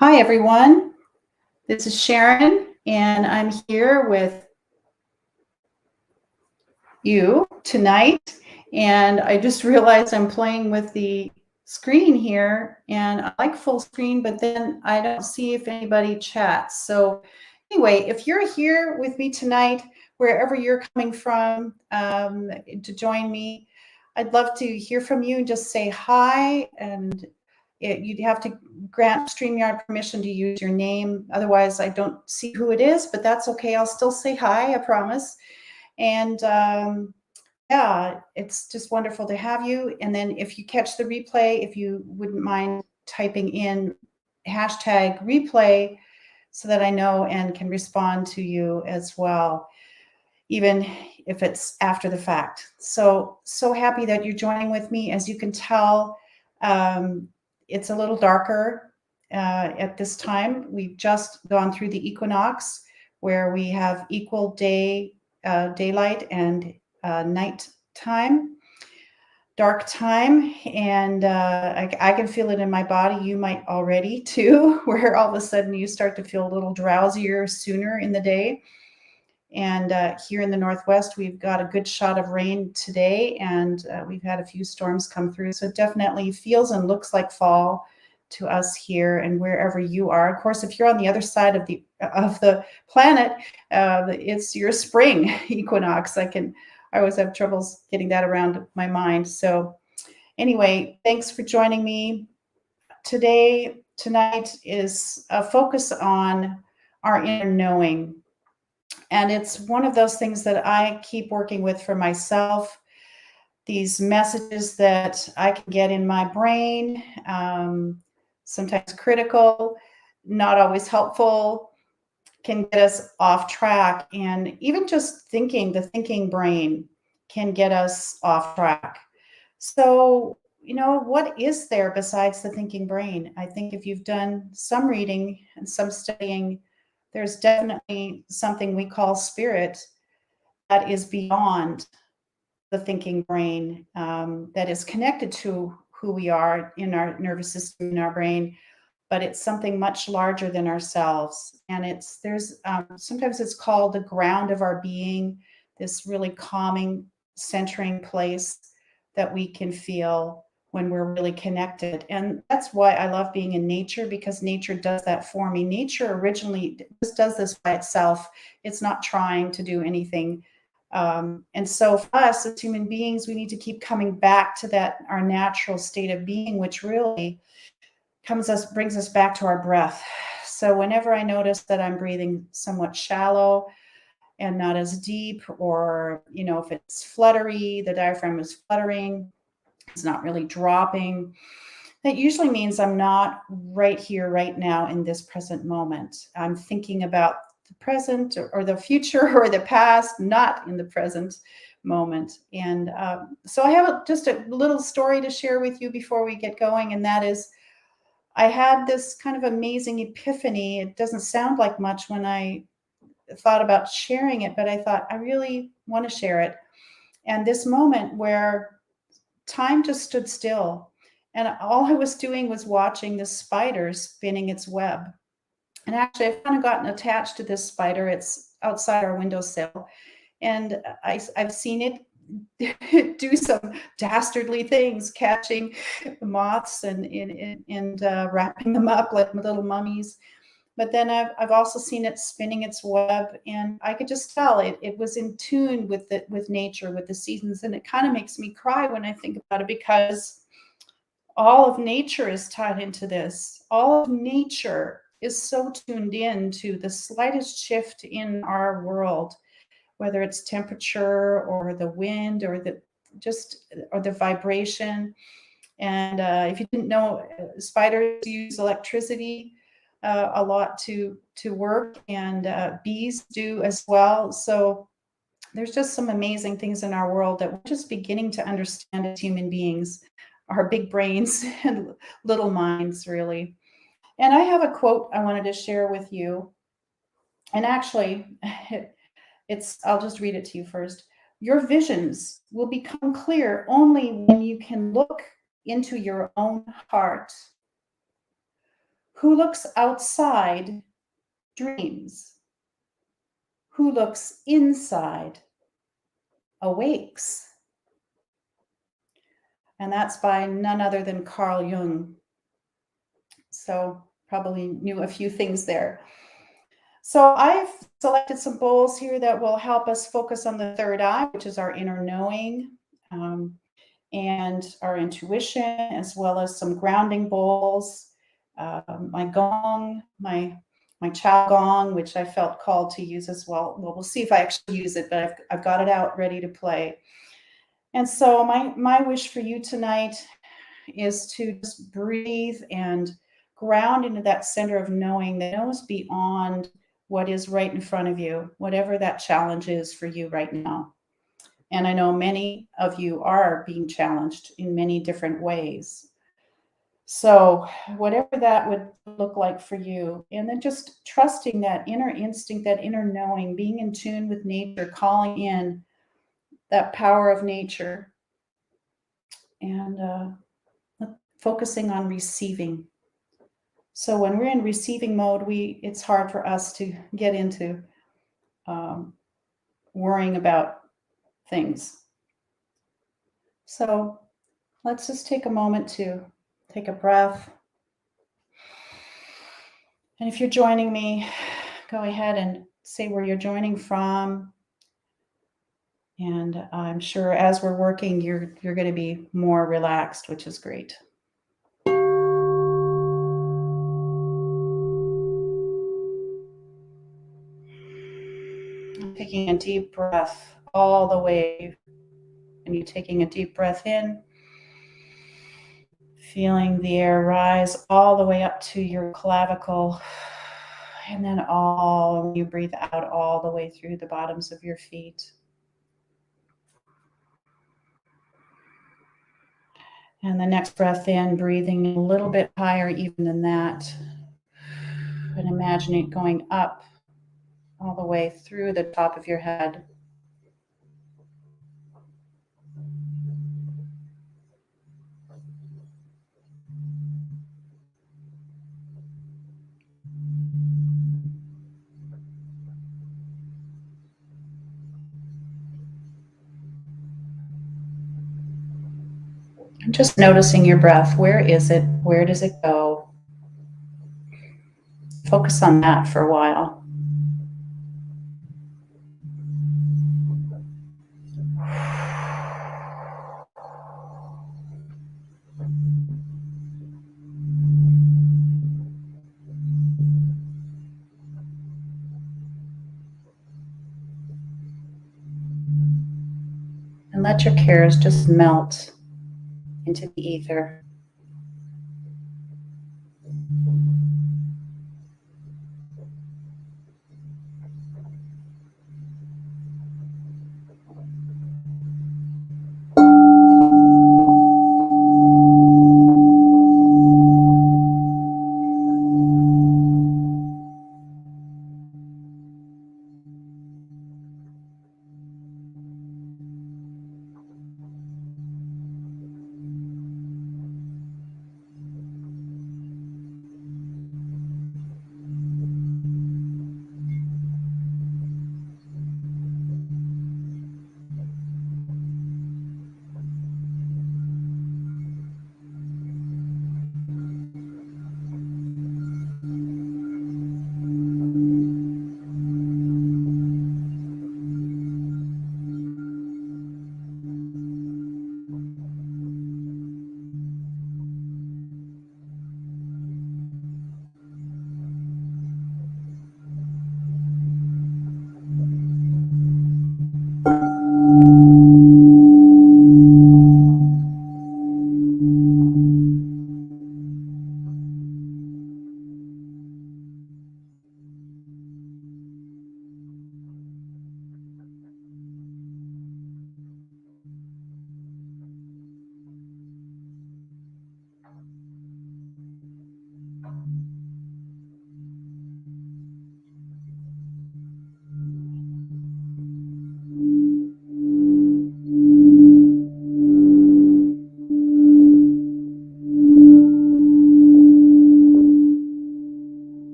Hi, everyone. This is Sharon, and I'm here with you tonight. And I just realized I'm playing with the screen here, and I like full screen, but then I don't see if anybody chats. So, anyway, if you're here with me tonight, wherever you're coming from, to join me, I'd love to hear from you. Just say hi, and you'd have to grant StreamYard permission to use your name. Otherwise, I don't see who it is, but that's okay. I'll still say hi, I promise. And yeah, it's just wonderful to have you. And then if you catch the replay, if you wouldn't mind typing in hashtag replay so that I know and can respond to you as well, even if it's after the fact. So happy that you're joining with me. As you can tell, it's a little darker at this time. We've just gone through the equinox where we have equal daylight and night time, dark time. And I can feel it in my body. You might already too, where all of a sudden you start to feel a little drowsier sooner in the day. And here in the Northwest, we've got a good shot of rain today, and we've had a few storms come through. So it definitely feels and looks like fall to us here and wherever you are. Of course, if you're on the other side of the planet, it's your spring equinox. I always have troubles getting that around my mind. So anyway, thanks for joining me. Tonight is a focus on our inner knowing. And it's one of those things that I keep working with for myself. These messages that I can get in my brain, sometimes critical, not always helpful, can get us off track. And even just thinking, the thinking brain can get us off track. So, what is there besides the thinking brain? I think if you've done some reading and some studying, there's definitely something we call spirit that is beyond the thinking brain, that is connected to who we are in our nervous system, in our brain, but it's something much larger than ourselves. And there's sometimes it's called the ground of our being, this really calming, centering place that we can feel when we're really connected. And that's why I love being in nature, because nature does that for me. Nature originally just does this by itself. It's not trying to do anything. And so for us as human beings, we need to keep coming back to that, our natural state of being, which really brings us back to our breath. So whenever I notice that I'm breathing somewhat shallow and not as deep, or, if it's fluttery, the diaphragm is fluttering, it's not really dropping, that usually means I'm not right here, right now in this present moment. I'm thinking about the present or the future or the past, not in the present moment. And so I have just a little story to share with you before we get going. And that is, I had this kind of amazing epiphany. It doesn't sound like much when I thought about sharing it, but I thought I really want to share it. And this moment where time just stood still, and all I was doing was watching this spider spinning its web. And actually, I've kind of gotten attached to this spider. It's outside our windowsill, and I've seen it do some dastardly things, catching moths and wrapping them up like little mummies. But then I've also seen it spinning its web, and I could just tell it was in tune with nature, with the seasons. And it kind of makes me cry when I think about it, because all of nature is tied into this. All of nature is so tuned in to the slightest shift in our world, whether it's temperature or the wind or the vibration. And if you didn't know, spiders use electricity a lot to work, and bees do as well. So there's just some amazing things in our world that we're just beginning to understand as human beings, our big brains and little minds, really. And I have a quote I wanted to share with you. And actually, I'll just read it to you first. Your visions will become clear only when you can look into your own heart. Who looks outside dreams. Who looks inside awakes. And that's by none other than Carl Jung. So probably knew a few things there. So I've selected some bowls here that will help us focus on the third eye, which is our inner knowing, and our intuition, as well as some grounding bowls, my gong, my chow gong, which I felt called to use as well. Well, we'll see if I actually use it, but I've got it out ready to play. And so my wish for you tonight is to just breathe and ground into that center of knowing that knows beyond what is right in front of you, whatever that challenge is for you right now. And I know many of you are being challenged in many different ways. So, whatever that would look like for you, and then just trusting that inner instinct, that inner knowing, being in tune with nature, calling in that power of nature, and focusing on receiving. So when we're in receiving mode, it's hard for us to get into worrying about things. So let's just take a moment to take a breath. And if you're joining me, go ahead and say where you're joining from. And I'm sure as we're working, you're going to be more relaxed, which is great. Taking a deep breath all the way, and you taking a deep breath in, feeling the air rise all the way up to your clavicle, and then you breathe out all the way through the bottoms of your feet. And the next breath in, breathing a little bit higher even than that, and imagine it going up all the way through the top of your head. And just noticing your breath. Where is it? Where does it go? Focus on that for a while. And let your cares just melt into the ether.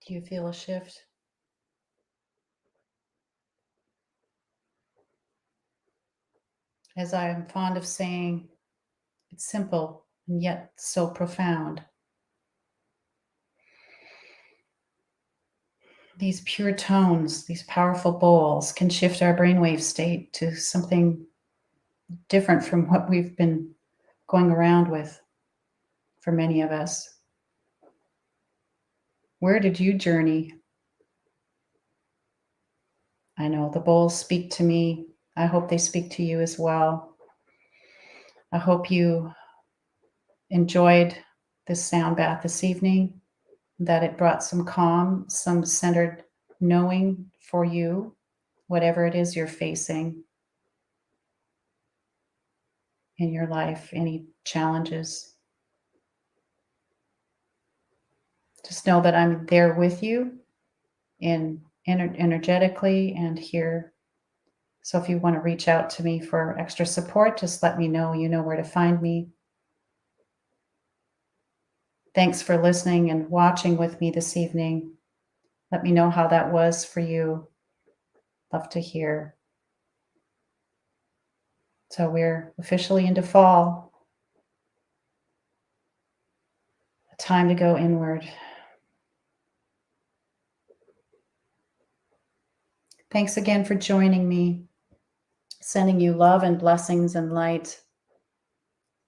Do you feel a shift? As I am fond of saying, it's simple and yet so profound. These pure tones, these powerful bowls can shift our brainwave state to something different from what we've been going around with for many of us. Where did you journey? I know the bowls speak to me. I hope they speak to you as well. I hope you enjoyed this sound bath this evening, that it brought some calm, some centered knowing for you, whatever it is you're facing in your life, any challenges. Just know that I'm there with you energetically and here. So if you want to reach out to me for extra support, just let me know. You know where to find me. Thanks for listening and watching with me this evening. Let me know how that was for you. Love to hear. So we're officially into fall. A time to go inward. Thanks again for joining me. Sending you love and blessings and light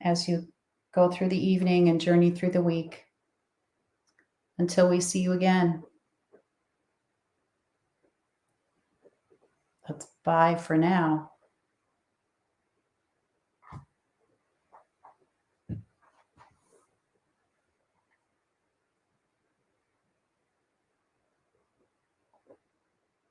as you go through the evening and journey through the week. Until we see you again. That's bye for now.